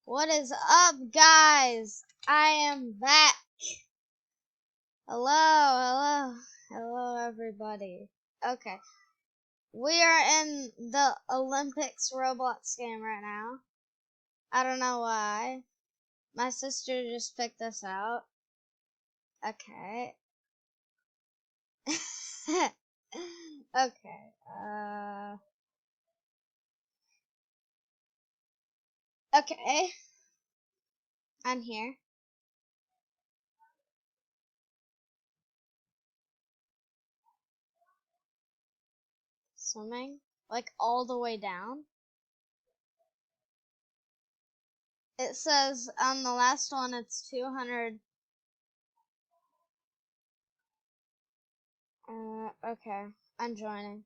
What is up, guys? I am back. Hello, everybody. Okay, we are in the Olympics Roblox game right now. I don't know why. My sister just picked us out. Okay. Okay. Okay. I'm here. Swimming, like all the way down. It says on the last one it's 200. Okay, I'm joining.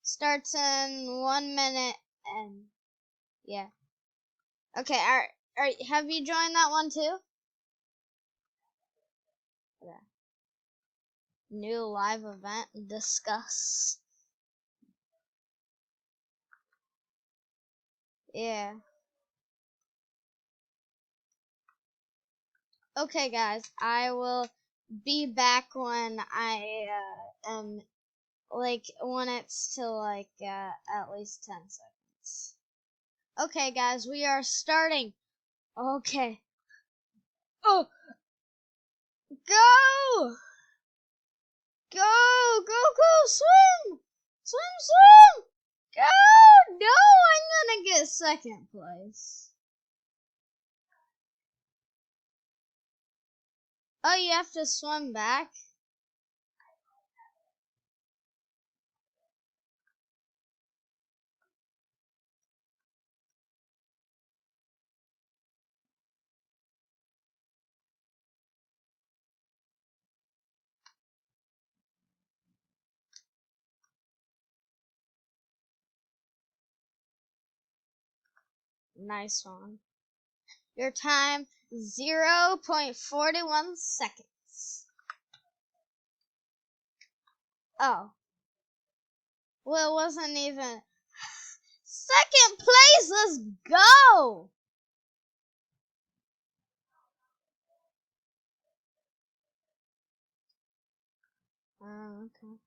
Starts in 1 minute and yeah. Okay, have you joined that one too? Yeah. New live event, discuss. Yeah. Okay, guys, I will be back when I am when it's to at least 10 seconds. Okay, guys, we are starting. Okay. Oh, go! Go, swim! Swim! Go! No, I'm gonna get second place. Oh, you have to swim back? Nice one. Your time, 0.41 seconds. Oh. Well, it wasn't even... Second place, let's go! Okay.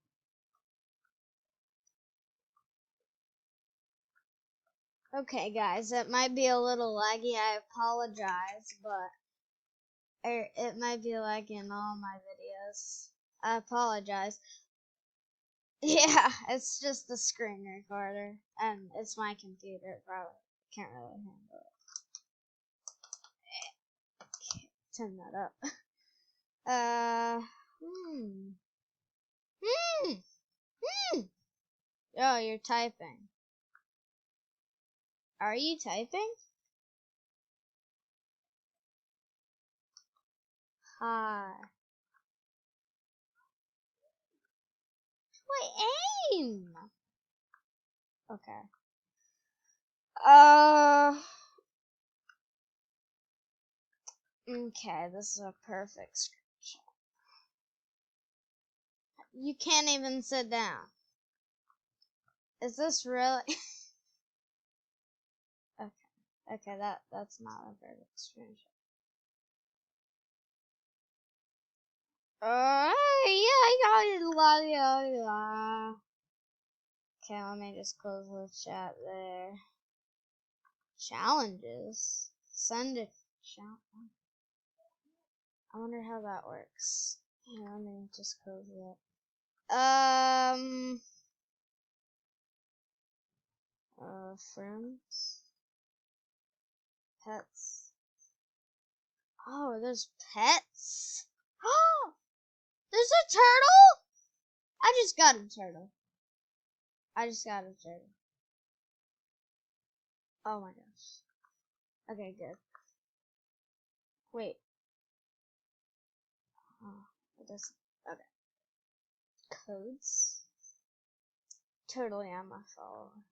Okay, guys, it might be a little laggy. I apologize, but it might be laggy in all my videos. I apologize. Yeah, it's just the screen recorder, and it's my computer. It probably can't really handle it. Turn that up. Hmm. Oh, you're typing. Are you typing? Hi. Wait, aim! Okay. Okay, this is a perfect screenshot. You can't even sit down. Is this really? Okay, that's not a perfect screenshot. Yeah, I got it. Okay, let me just close the chat there. Challenges? Send a challenge. I wonder how that works. Yeah, let me just close it. Friends. Pets. Oh, there's pets? Oh, there's a turtle? I just got a turtle. Oh my gosh. Okay, good. Wait. Oh, it doesn't. Okay. Codes? Totally on my phone.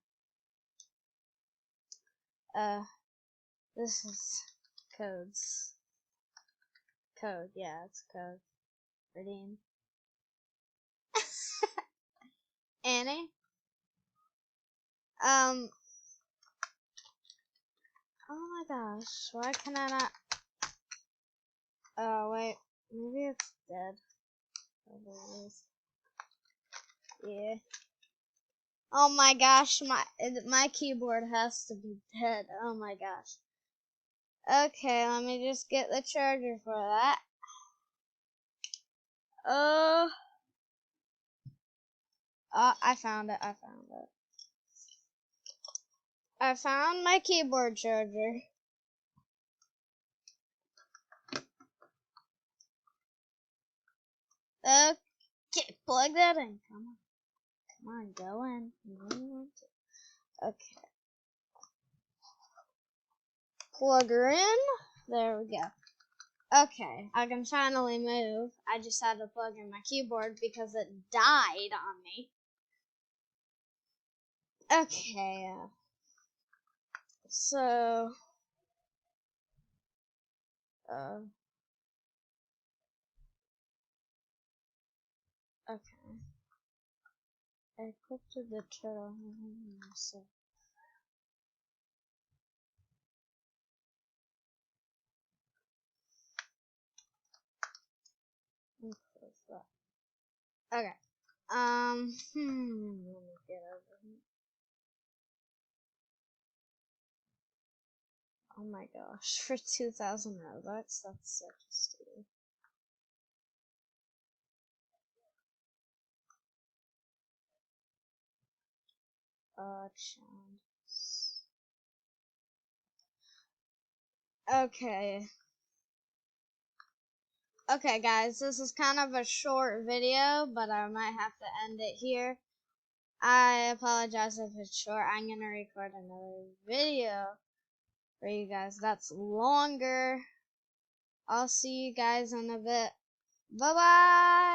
This is codes. Code, yeah, it's code. Redeem. Annie? Oh my gosh, why can I not? Oh wait, maybe it's dead. Probably is. Yeah. Oh my gosh, my keyboard has to be dead. Oh my gosh. Okay, let me just get the charger for that. Oh, I found it. I found it. I found my keyboard charger. Okay, plug that in. Come on, go in. Okay, plug her in. There we go. Okay, I can finally move. I just had to plug in my keyboard because it died on me. Okay, so, uh, okay. I equipped the turtle. So, okay. Let me get over here. Oh my gosh, for 2,000 Robux, that's such a steal. Challenge. Okay. Okay, guys, this is kind of a short video, but I might have to end it here. I apologize if it's short. I'm going to record another video for you guys that's longer. I'll see you guys in a bit. Bye-bye!